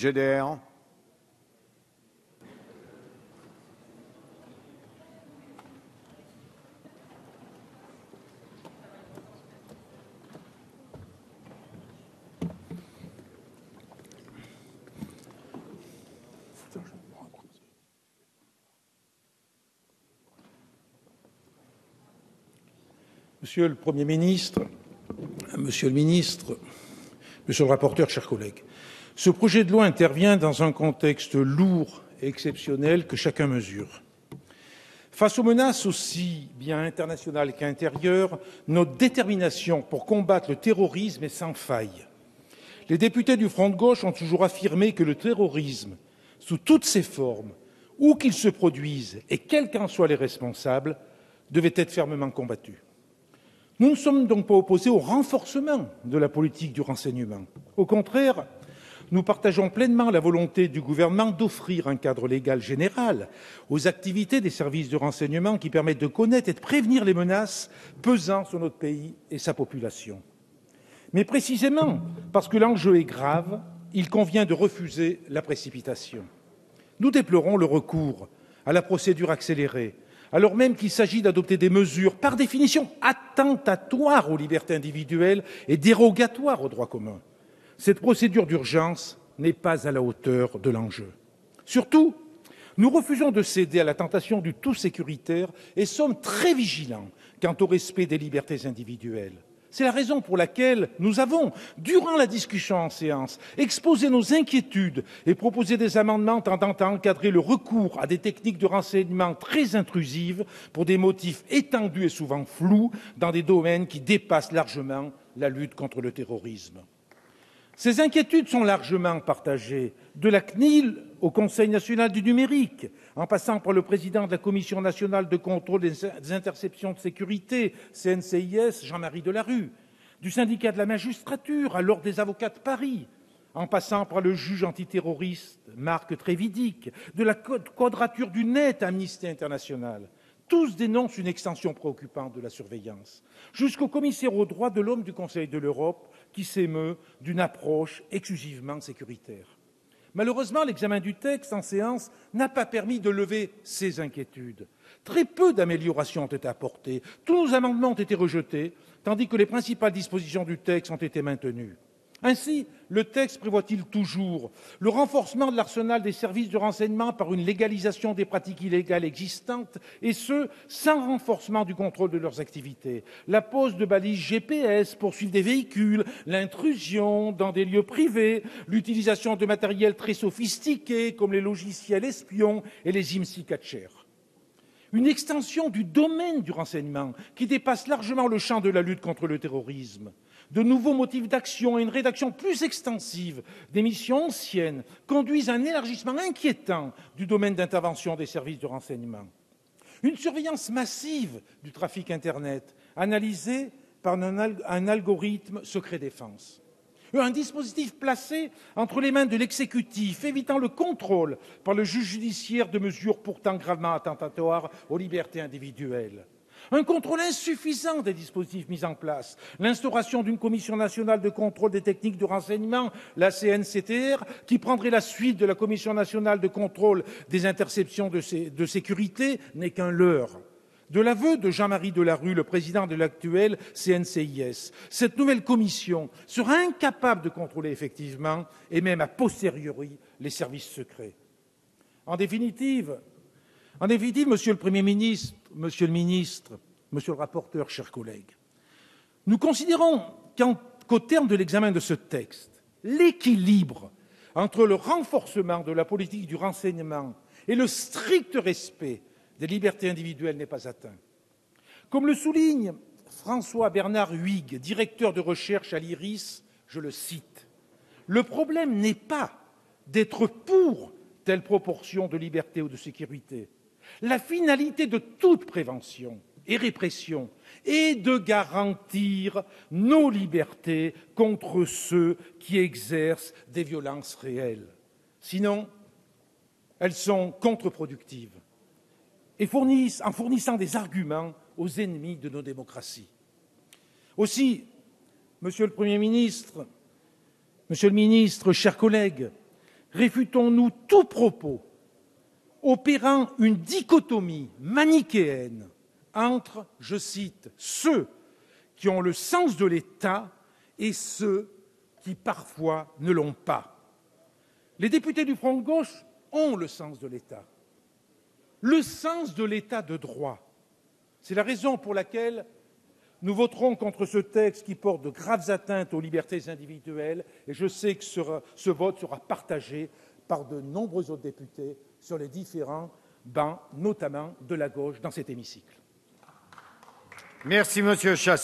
GDR. Monsieur le Premier ministre, Monsieur le ministre, Monsieur le rapporteur, chers collègues, ce projet de loi intervient dans un contexte lourd et exceptionnel que chacun mesure. Face aux menaces aussi bien internationales qu'intérieures, notre détermination pour combattre le terrorisme est sans faille. Les députés du Front de gauche ont toujours affirmé que le terrorisme, sous toutes ses formes, où qu'il se produise et quels qu'en soient les responsables, devait être fermement combattu. Nous ne sommes donc pas opposés au renforcement de la politique du renseignement. Au contraire, nous partageons pleinement la volonté du gouvernement d'offrir un cadre légal général aux activités des services de renseignement qui permettent de connaître et de prévenir les menaces pesant sur notre pays et sa population. Mais précisément parce que l'enjeu est grave, il convient de refuser la précipitation. Nous déplorons le recours à la procédure accélérée, alors même qu'il s'agit d'adopter des mesures par définition attentatoires aux libertés individuelles et dérogatoires au droit commun. Cette procédure d'urgence n'est pas à la hauteur de l'enjeu. Surtout, nous refusons de céder à la tentation du tout sécuritaire et sommes très vigilants quant au respect des libertés individuelles. C'est la raison pour laquelle nous avons, durant la discussion en séance, exposé nos inquiétudes et proposé des amendements tendant à encadrer le recours à des techniques de renseignement très intrusives pour des motifs étendus et souvent flous dans des domaines qui dépassent largement la lutte contre le terrorisme. Ces inquiétudes sont largement partagées, de la CNIL au Conseil national du numérique, en passant par le président de la Commission nationale de contrôle des interceptions de sécurité, CNCIS, Jean-Marie Delarue, du syndicat de la magistrature à l'Ordre des avocats de Paris, en passant par le juge antiterroriste Marc Trévidic, de la Quadrature du Net, Amnesty International. Tous dénoncent une extension préoccupante de la surveillance, jusqu'au commissaire aux droits de l'homme du Conseil de l'Europe qui s'émeut d'une approche exclusivement sécuritaire. Malheureusement, l'examen du texte en séance n'a pas permis de lever ces inquiétudes. Très peu d'améliorations ont été apportées, tous nos amendements ont été rejetés, tandis que les principales dispositions du texte ont été maintenues. Ainsi, le texte prévoit-il toujours le renforcement de l'arsenal des services de renseignement par une légalisation des pratiques illégales existantes, et ce, sans renforcement du contrôle de leurs activités, la pose de balises GPS pour suivre des véhicules, l'intrusion dans des lieux privés, l'utilisation de matériel très sophistiqué comme les logiciels espions et les IMSI catchers. Une extension du domaine du renseignement qui dépasse largement le champ de la lutte contre le terrorisme, de nouveaux motifs d'action et une rédaction plus extensive des missions anciennes conduisent à un élargissement inquiétant du domaine d'intervention des services de renseignement. Une surveillance massive du trafic Internet, analysée par un algorithme secret défense. Un dispositif placé entre les mains de l'exécutif, évitant le contrôle par le juge judiciaire de mesures pourtant gravement attentatoires aux libertés individuelles. Un contrôle insuffisant des dispositifs mis en place, l'instauration d'une commission nationale de contrôle des techniques de renseignement, la CNCTR, qui prendrait la suite de la commission nationale de contrôle des interceptions de sécurité, n'est qu'un leurre. De l'aveu de Jean-Marie Delarue, le président de l'actuel CNCIS, cette nouvelle commission sera incapable de contrôler effectivement et même a posteriori les services secrets. En définitive, Monsieur le Premier ministre, Monsieur le ministre, Monsieur le rapporteur, chers collègues, nous considérons qu'au terme de l'examen de ce texte, l'équilibre entre le renforcement de la politique du renseignement et le strict respect des libertés individuelles n'est pas atteint. Comme le souligne François-Bernard Huyghe, directeur de recherche à l'IRIS, je le cite, « Le problème n'est pas d'être pour telle proportion de liberté ou de sécurité. La finalité de toute prévention et répression est de garantir nos libertés contre ceux qui exercent des violences réelles. Sinon, elles sont contre-productives et en fournissant des arguments aux ennemis de nos démocraties. » Aussi, Monsieur le Premier ministre, Monsieur le ministre, chers collègues, réfutons-nous tout propos opérant une dichotomie manichéenne entre, je cite, ceux qui ont le sens de l'État et ceux qui parfois ne l'ont pas. Les députés du Front de gauche ont le sens de l'État de droit. C'est la raison pour laquelle nous voterons contre ce texte qui porte de graves atteintes aux libertés individuelles, et je sais que ce vote sera partagé par de nombreux autres députés sur les différents bancs, notamment de la gauche, dans cet hémicycle. Merci, Monsieur Chassaigne.